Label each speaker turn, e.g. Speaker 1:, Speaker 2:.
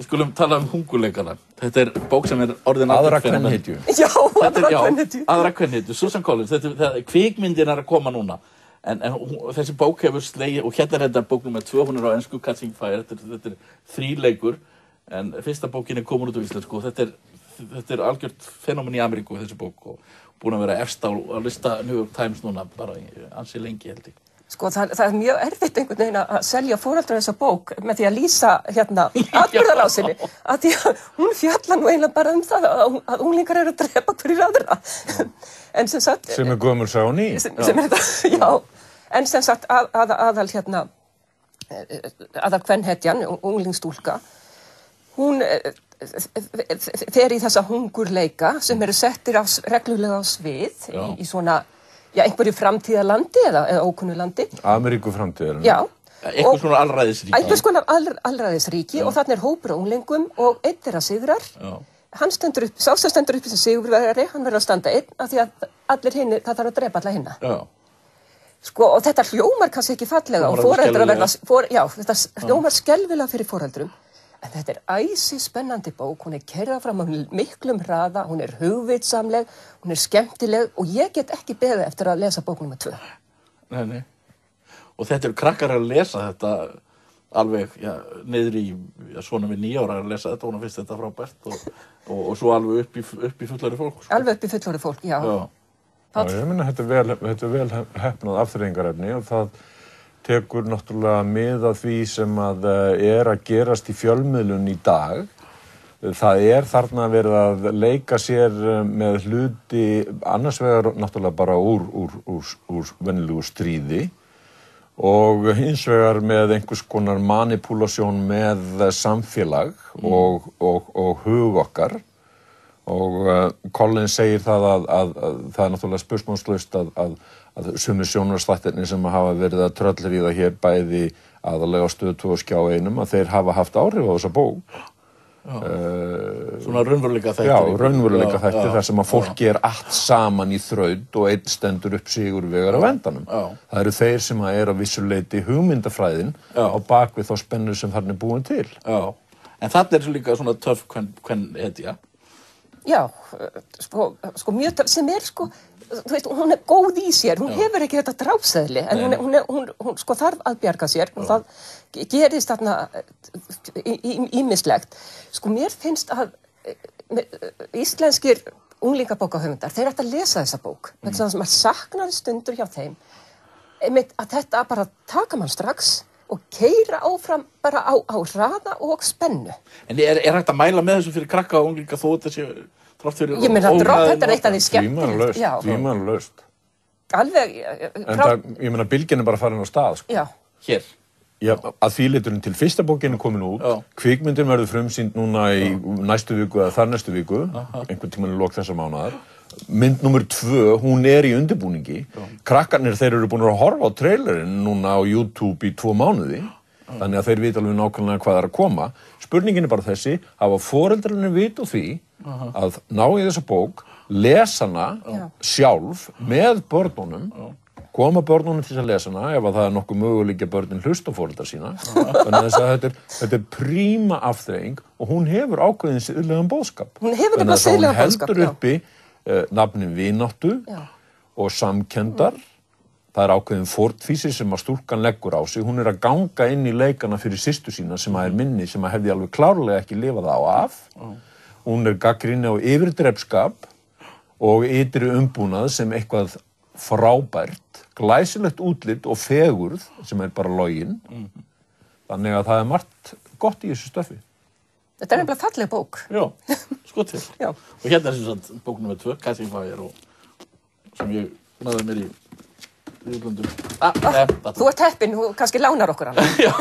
Speaker 1: Við skulum tala hungurleikana. Þetta bók sem orðin
Speaker 2: aðra kvenhetju.
Speaker 3: Já,
Speaker 1: aðra kvenhetju. Susan Collins, kvikmyndin að koma núna. En þessi bók hefur slegið, og hérna þetta bók númer 2, hún á ensku, Catching Fire, þetta þríleikur, en fyrsta bókin komin út á íslensku, og þetta algjört fenómen í Ameríku, þessi bók, og búin að vera efst á lista New York Times núna, bara ansi lengi, held ég.
Speaker 3: Sko, það mjög erfitt einhvern veginn að selja foreldrar þessa bók með því að lýsa atburðarásinni, að því að hún fjallar nú eiginlega bara það að unglingar eru að drepa hverjir aðra. En sem sagt...
Speaker 2: Sem gömul sá ný.
Speaker 3: Sem þetta, já. En sem sagt aðal kvenhetjan, unglingsstúlka, hún fer í þessa hungurleika sem eru settir reglulega á svið í svona... Já, einhverju framtíðarlandi eða ókunnu landi.
Speaker 2: Ameríku framtíðarlandi.
Speaker 3: Já.
Speaker 1: Einhvers konar alræðisríki.
Speaker 3: Einhvers konar alræðisríki og þarna hópur af unglingum og einn þeirra sigrar.
Speaker 1: Já.
Speaker 3: Hann stendur upp, sá sem stendur upp sem sigurvegari, hann verður að standa einn af því að allir hinni, það þarf að drepa alla hinna.
Speaker 1: Já.
Speaker 3: Sko, og þetta hljómar kannski ekki fallega og foreldrar verða, þetta hljómar skelfilega fyrir foreldrum. En þetta æsi spennandi bók, hún keyrð fram á miklum hraða, hún hugvitsamleg, hún skemmtileg og ég get ekki beðið eftir að lesa bók númer 2.
Speaker 1: Nei. Og þetta krakkar að lesa þetta alveg, niður í svona við 9 ára að lesa þetta, hún finnst þetta frábært og svo alveg upp í fullorðið fólk. Sko.
Speaker 3: Alveg upp í fullorðið fólk, já.
Speaker 2: Já, ég meina þetta vel heppnað afþreyingarefni og það tekur náttúrulega mið af því sem að að gerast í fjölmiðlun í dag. Það þarna verið að leika sér með hluti annars vegar náttúrulega bara úr venjulegu stríði og hins vegar með einhvers konar manipúlasjón með samfélag og hug okkar. Og Collins segir það að það náttúrulega spursmálslaust að sumir sjónvarpsþættirnir sem hafa verið að tröllríða hér bæði aðallega á Stöð 2 og Skjá 1 að þeir hafa haft áhrif á þessa bók.
Speaker 1: Svona raunveruleika þættir.
Speaker 2: Já, raunveruleika þættir þar sem að fólki allt saman í þraut og einn stendur upp sigurvegar á endanum. Það eru þeir sem að á vissu leyti hugmyndafræðin á bakvið þá spennu sem þarna búin til.
Speaker 1: Já, en þarna líka svona töff kvenhetja.
Speaker 3: Já, sko mjög töff sem sko þú veist, hún góð í sér, hún hefur ekki þetta drápseðli, en hún sko þarf að bjarga sér og það gerist þarna ýmislegt. Sko mér finnst að íslenskir unglingabókahöfundar, þeir ættu að lesa þessa bók, vegna þess að maður saknar stundur hjá þeim, að þetta bara taka mann strax og keyra áfram bara á hraða og spennu.
Speaker 1: En hægt að mæla með þessu fyrir krakka og unglinga þó þetta sé
Speaker 3: ég meina, þetta eitt af því skemmtilegt.
Speaker 2: Tvímælalaust.
Speaker 3: Alveg...
Speaker 2: Ég meina, bylgjan bara farin á stað. Sko.
Speaker 3: Já.
Speaker 1: Hér.
Speaker 2: Já, að því liturinn til fyrsta bókin komin út. Kvikmyndin verður frumsýnd núna í næstu viku eða þar næstu viku, einhvern tímann í lok þessa mánaðar. Mynd númer 2, hún í undirbúningi. Krakkarnir, þeir eru búin að horfa á trailerinn núna á YouTube í 2 mánuði. Þannig að þeir vita alveg nákvæmlega hvað að koma. Spurningin bara þessi, hafa foreldrarnir vit á því að ná í þessa bók, lesa hana sjálf með börnunum, koma börnunum til að lesa hana ef það nokkuð möguleiki að börnin hlusta á foreldra sína. Þannig að þetta príma afþreying og hún hefur ákveðin siðlegan boðskap.
Speaker 3: Hún hefur nefnilega siðlegan boðskap,
Speaker 2: hún heldur uppi nafni vináttu og samkenndar. Það ákveðin fórnfýsi sem að stúlkan leggur á sig. Hún að ganga inn í leikana fyrir systur sína sem að minni, sem að hefði alveg klárlega ekki lifað á af. Hún gagnrýni á yfirdrepskap og ytri umbúnað sem eitthvað frábært, glæsilegt útlit og fegurð sem bara loginn. Þannig að það margt gott í þessu stöfi.
Speaker 3: Þetta nefnilega falleg bók.
Speaker 1: Já, sko til. Og hérna sem sagt bók númer 2, Catching Fire, sem ég náði mér í útlöndum.
Speaker 3: Þú ert heppinn, þú kannski lánar okkur hana.
Speaker 1: Já.